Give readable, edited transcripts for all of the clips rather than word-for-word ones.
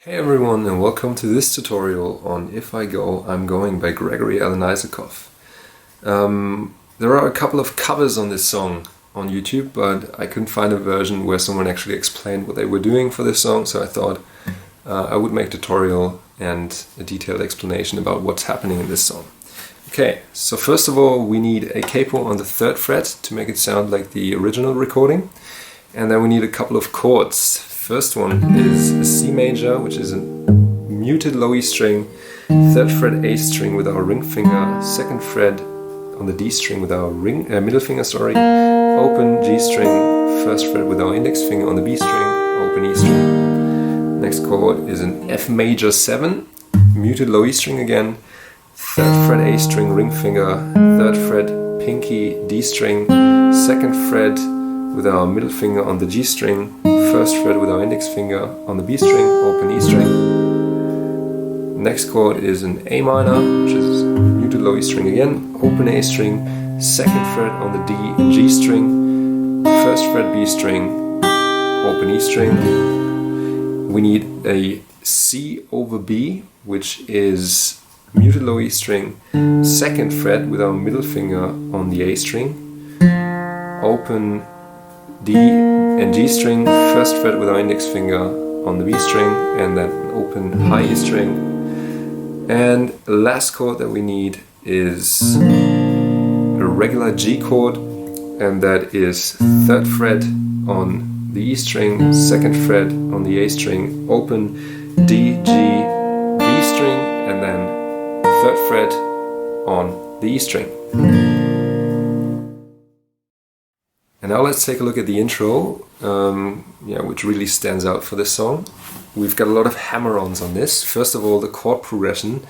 Hey everyone, and welcome to this tutorial on If I Go, I'm Going by Gregory and Isakov. There are a couple of covers on this song on YouTube, but I couldn't find a version where someone actually explained what they were doing for this song, so I thought I would make a tutorial and a detailed explanation about what's happening in this song. Okay, so first of all we need a capo on the 3rd fret to make it sound like the original recording, and then we need a couple of chords. First one is a C major, which is a muted low E string, 3rd fret A string with our ring finger, 2nd fret on the D string with our middle finger, open G string, 1st fret with our index finger on the B string, open E string. Next chord is an F major 7, muted low E string again, 3rd fret A string, ring finger, 3rd fret pinky D string, 2nd fret with our middle finger on the G string, 1st fret with our index finger on the B string, open E string. Next chord is an A minor, which is muted low E string again, open A string, 2nd fret on the D and G string, 1st fret B string, open E string. We need a C over B, which is muted low E string, 2nd fret with our middle finger on the A string, open D and G string, 1st fret with our index finger on the B string, and then open high E string. And the last chord that we need is a regular G chord, and that is 3rd fret on the E string, 2nd fret on the A string, open D, G, B string, and then 3rd fret on the E string. And now let's take a look at the intro, which really stands out for this song. We've got a lot of hammer-ons on this. First of all, the chord progression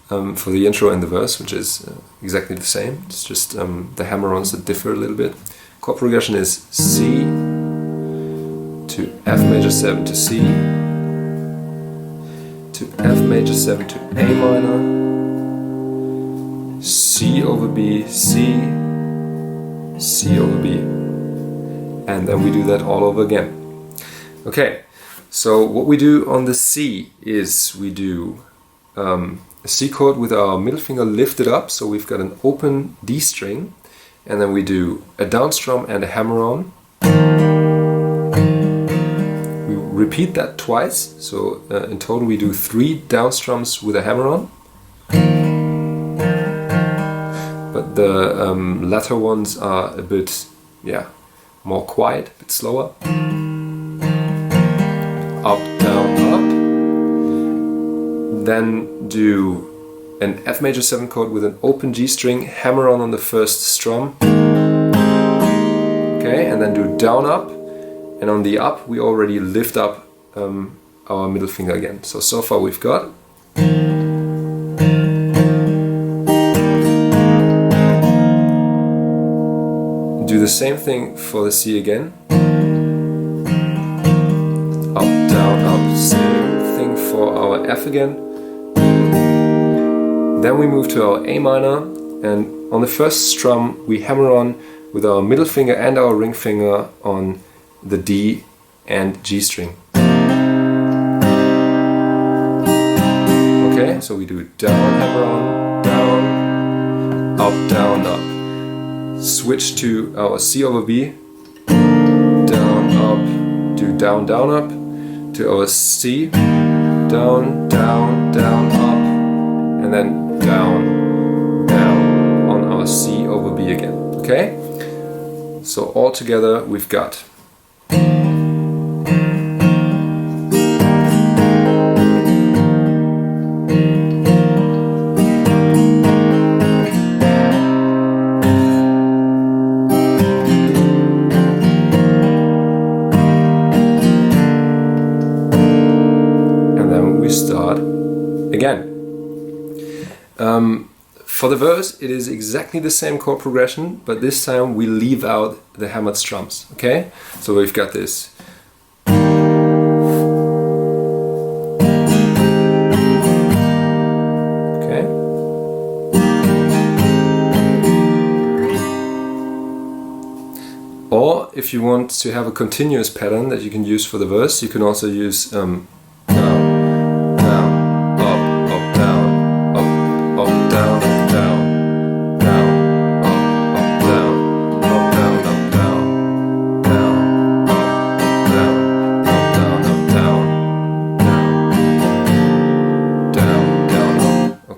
for the intro and the verse, which is exactly the same. It's just the hammer-ons that differ a little bit. Chord progression is C to F major 7 to C, to F major 7 to A minor, C over B, C, C over B. And then we do that all over again. Okay, so what we do on the C is we do a C chord with our middle finger lifted up, so we've got an open D string, and then we do a down strum and a hammer-on. We repeat that twice, so in total we do 3 down strums with a hammer-on. But the latter ones are a bit, more quiet, a bit slower. Up, down, up. Then do an F major 7 chord with an open G string, hammer on the 1st strum. Okay, and then do down, up. And on the up, we already lift up our middle finger again. So far we've got. Do the same thing for the C again. Up, down, up. Same thing for our F again. Then we move to our A minor, and on the 1st strum we hammer on with our middle finger and our ring finger on the D and G string. Okay, so we do down, hammer on, down, up, down, up. Switch to our C over B, down, up, do down, down, up, to our C, down, down, down, up, and then down, down on our C over B again, okay? So all together we've got start again. For the verse, it is exactly the same chord progression, but this time we leave out the hammered strums. Okay, so we've got this. Okay. Or if you want to have a continuous pattern that you can use for the verse, you can also use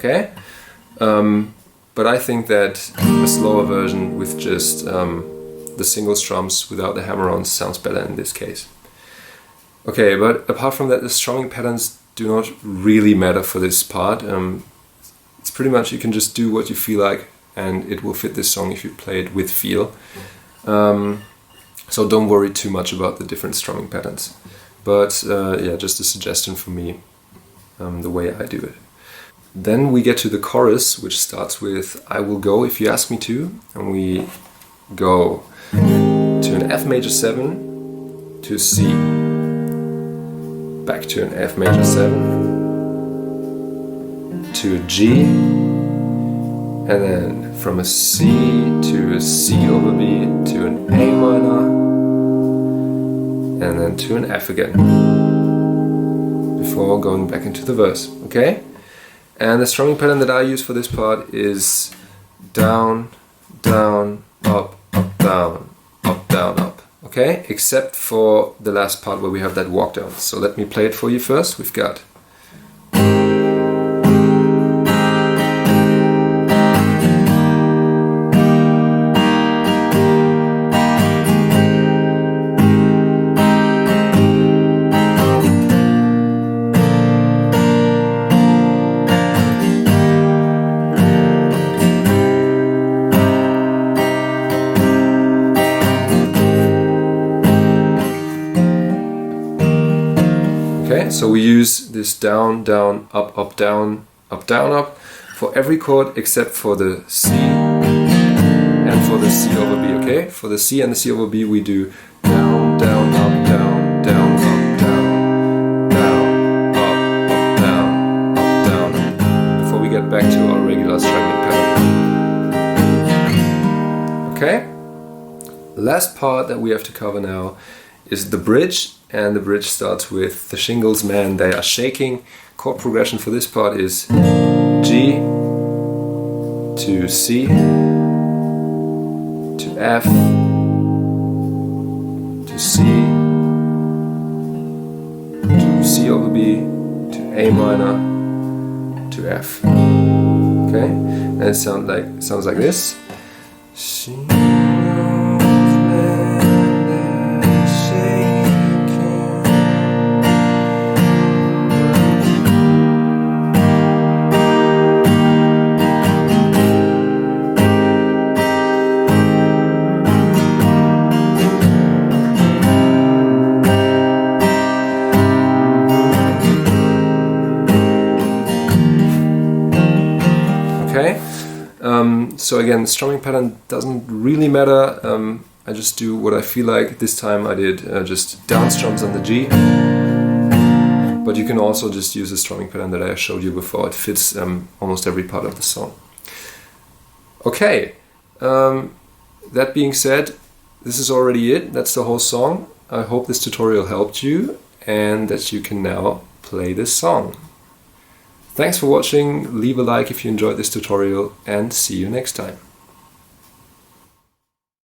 okay? But I think that a slower version with just the single strums without the hammer-ons sounds better in this case. Okay, but apart from that, the strumming patterns do not really matter for this part. It's pretty much you can just do what you feel like and it will fit this song if you play it with feel. So don't worry too much about the different strumming patterns. But yeah, just a suggestion for me, the way I do it. Then we get to the chorus, which starts with I will go if you ask me to, and we go to an F major 7 to C, back to an F major 7 to a G, and then from a C to a C over B to an A minor, and then to an F again, before going back into the verse, okay? And the strumming pattern that I use for this part is down, down, up, up, down, up, down, up. Okay? Except for the last part where we have that walk down. So let me play it for you first. We've got so we use this down, down, up, up, down, up, down, up for every chord except for the C and for the C over B, okay? For the C and the C over B we do down, down, up, down, down, up, down, down, up, down, up, down, before we get back to our regular strumming pattern. Okay? Last part that we have to cover now is the bridge. And the bridge starts with the shingles, man, they are shaking. Chord progression for this part is G to C to F to C to C over B to A minor to F. Okay, and it sounds like this. So again, strumming pattern doesn't really matter. I just do what I feel like. This time I did just down strums on the G. But you can also just use the strumming pattern that I showed you before. It fits almost every part of the song. Okay, that being said, this is already it. That's the whole song. I hope this tutorial helped you and that you can now play this song. Thanks for watching, leave a like if you enjoyed this tutorial, and see you next time.